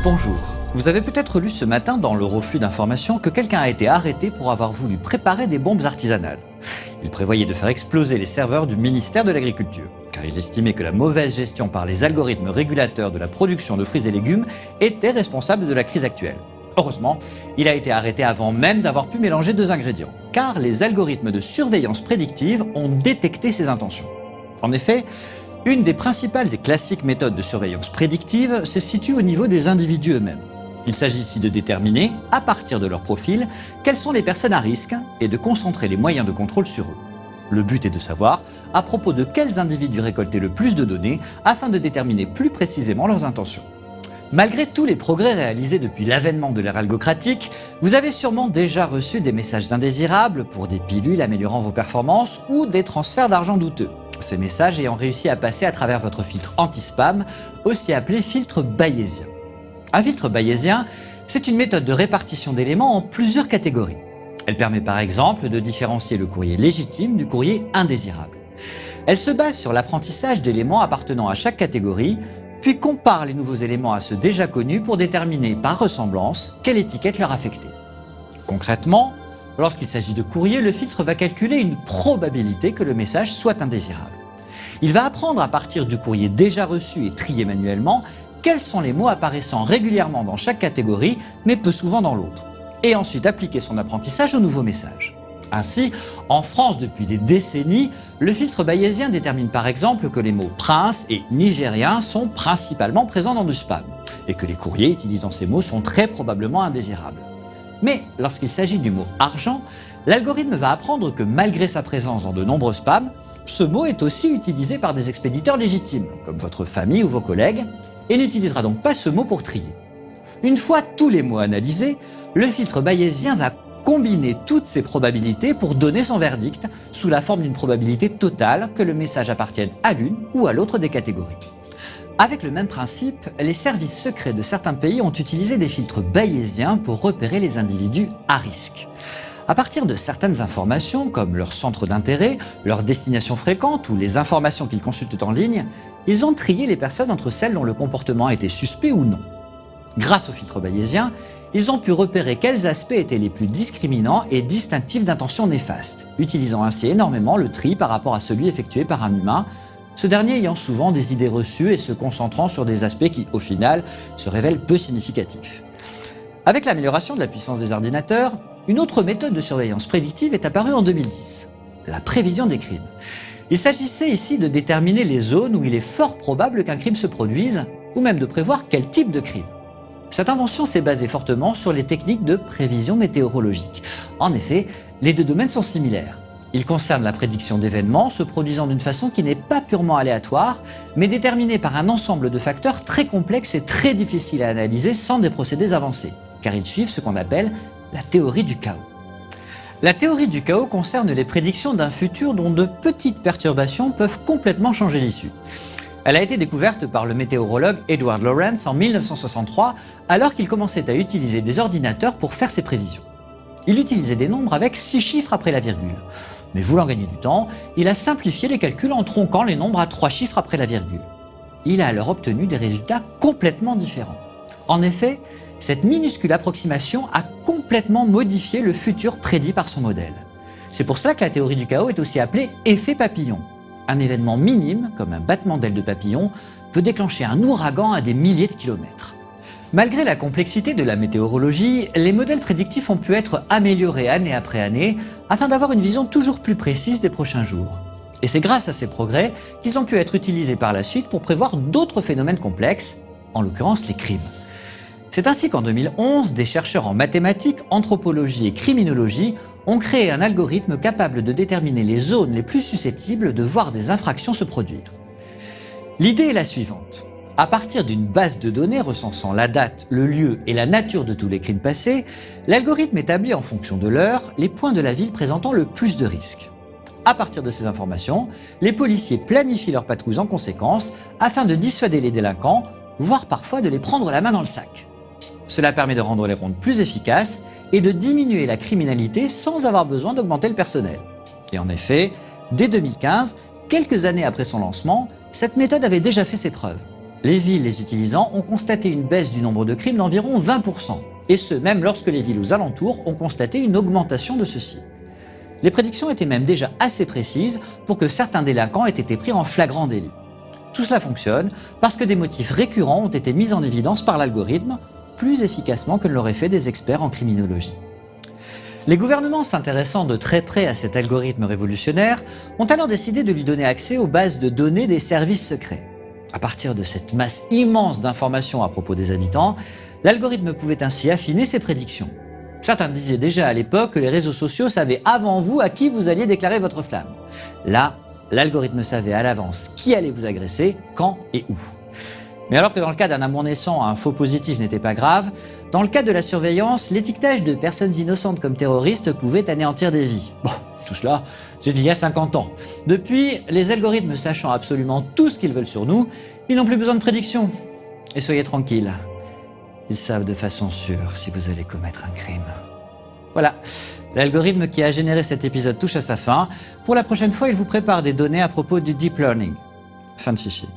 Bonjour, vous avez peut-être lu ce matin dans l'Euroflux d'informations que quelqu'un a été arrêté pour avoir voulu préparer des bombes artisanales. Il prévoyait de faire exploser les serveurs du ministère de l'Agriculture, car il estimait que la mauvaise gestion par les algorithmes régulateurs de la production de fruits et légumes était responsable de la crise actuelle. Heureusement, il a été arrêté avant même d'avoir pu mélanger deux ingrédients, car les algorithmes de surveillance prédictive ont détecté ses intentions. En effet, une des principales et classiques méthodes de surveillance prédictive se situe au niveau des individus eux-mêmes. Il s'agit ici de déterminer, à partir de leur profil, quelles sont les personnes à risque et de concentrer les moyens de contrôle sur eux. Le but est de savoir à propos de quels individus récolter le plus de données afin de déterminer plus précisément leurs intentions. Malgré tous les progrès réalisés depuis l'avènement de l'ère algocratique, vous avez sûrement déjà reçu des messages indésirables pour des pilules améliorant vos performances ou des transferts d'argent douteux. Ces messages ayant réussi à passer à travers votre filtre anti-spam, aussi appelé filtre bayésien. Un filtre bayésien, c'est une méthode de répartition d'éléments en plusieurs catégories. Elle permet par exemple de différencier le courrier légitime du courrier indésirable. Elle se base sur l'apprentissage d'éléments appartenant à chaque catégorie, puis compare les nouveaux éléments à ceux déjà connus pour déterminer par ressemblance quelle étiquette leur affecter. Concrètement, lorsqu'il s'agit de courrier, le filtre va calculer une probabilité que le message soit indésirable. Il va apprendre à partir du courrier déjà reçu et trié manuellement quels sont les mots apparaissant régulièrement dans chaque catégorie, mais peu souvent dans l'autre, et ensuite appliquer son apprentissage au nouveau message. Ainsi, en France depuis des décennies, le filtre bayésien détermine par exemple que les mots prince et nigérien sont principalement présents dans du spam, et que les courriers utilisant ces mots sont très probablement indésirables. Mais lorsqu'il s'agit du mot argent, l'algorithme va apprendre que malgré sa présence dans de nombreux spams, ce mot est aussi utilisé par des expéditeurs légitimes, comme votre famille ou vos collègues, et n'utilisera donc pas ce mot pour trier. Une fois tous les mots analysés, le filtre bayésien va combiner toutes ces probabilités pour donner son verdict sous la forme d'une probabilité totale que le message appartienne à l'une ou à l'autre des catégories. Avec le même principe, les services secrets de certains pays ont utilisé des filtres bayésiens pour repérer les individus à risque. À partir de certaines informations, comme leur centre d'intérêt, leur destination fréquente ou les informations qu'ils consultent en ligne, ils ont trié les personnes entre celles dont le comportement était suspect ou non. Grâce au filtre bayésien, ils ont pu repérer quels aspects étaient les plus discriminants et distinctifs d'intentions néfastes, utilisant ainsi énormément le tri par rapport à celui effectué par un humain, ce dernier ayant souvent des idées reçues et se concentrant sur des aspects qui, au final, se révèlent peu significatifs. Avec l'amélioration de la puissance des ordinateurs, une autre méthode de surveillance prédictive est apparue en 2010, la prévision des crimes. Il s'agissait ici de déterminer les zones où il est fort probable qu'un crime se produise, ou même de prévoir quel type de crime. Cette invention s'est basée fortement sur les techniques de prévision météorologique. En effet, les deux domaines sont similaires. Ils concernent la prédiction d'événements se produisant d'une façon qui n'est pas purement aléatoire, mais déterminée par un ensemble de facteurs très complexes et très difficiles à analyser sans des procédés avancés, car ils suivent ce qu'on appelle la théorie du chaos. La théorie du chaos concerne les prédictions d'un futur dont de petites perturbations peuvent complètement changer l'issue. Elle a été découverte par le météorologue Edward Lorenz en 1963, alors qu'il commençait à utiliser des ordinateurs pour faire ses prévisions. Il utilisait des nombres avec 6 chiffres après la virgule. Mais voulant gagner du temps, il a simplifié les calculs en tronquant les nombres à 3 chiffres après la virgule. Il a alors obtenu des résultats complètement différents. En effet, cette minuscule approximation a complètement modifié le futur prédit par son modèle. C'est pour cela que la théorie du chaos est aussi appelée effet papillon. Un événement minime, comme un battement d'aile de papillon, peut déclencher un ouragan à des milliers de kilomètres. Malgré la complexité de la météorologie, les modèles prédictifs ont pu être améliorés année après année afin d'avoir une vision toujours plus précise des prochains jours. Et c'est grâce à ces progrès qu'ils ont pu être utilisés par la suite pour prévoir d'autres phénomènes complexes, en l'occurrence les crimes. C'est ainsi qu'en 2011, des chercheurs en mathématiques, anthropologie et criminologie ont créé un algorithme capable de déterminer les zones les plus susceptibles de voir des infractions se produire. L'idée est la suivante. À partir d'une base de données recensant la date, le lieu et la nature de tous les crimes passés, l'algorithme établit en fonction de l'heure les points de la ville présentant le plus de risques. À partir de ces informations, les policiers planifient leurs patrouilles en conséquence afin de dissuader les délinquants, voire parfois de les prendre la main dans le sac. Cela permet de rendre les rondes plus efficaces et de diminuer la criminalité sans avoir besoin d'augmenter le personnel. Et en effet, dès 2015, quelques années après son lancement, cette méthode avait déjà fait ses preuves. Les villes les utilisant ont constaté une baisse du nombre de crimes d'environ 20%, et ce même lorsque les villes aux alentours ont constaté une augmentation de ceux-ci. Les prédictions étaient même déjà assez précises pour que certains délinquants aient été pris en flagrant délit. Tout cela fonctionne parce que des motifs récurrents ont été mis en évidence par l'algorithme, plus efficacement que ne l'auraient fait des experts en criminologie. Les gouvernements s'intéressant de très près à cet algorithme révolutionnaire ont alors décidé de lui donner accès aux bases de données des services secrets. À partir de cette masse immense d'informations à propos des habitants, l'algorithme pouvait ainsi affiner ses prédictions. Certains disaient déjà à l'époque que les réseaux sociaux savaient avant vous à qui vous alliez déclarer votre flamme. Là, l'algorithme savait à l'avance qui allait vous agresser, quand et où. Mais alors que dans le cas d'un amour naissant, un faux positif n'était pas grave, dans le cas de la surveillance, l'étiquetage de personnes innocentes comme terroristes pouvait anéantir des vies. Bon, tout cela, c'est d'il y a 50 ans. Depuis, les algorithmes sachant absolument tout ce qu'ils veulent sur nous, ils n'ont plus besoin de prédiction. Et soyez tranquilles, ils savent de façon sûre si vous allez commettre un crime. Voilà, l'algorithme qui a généré cet épisode touche à sa fin. Pour la prochaine fois, il vous prépare des données à propos du deep learning. Fin de fichier.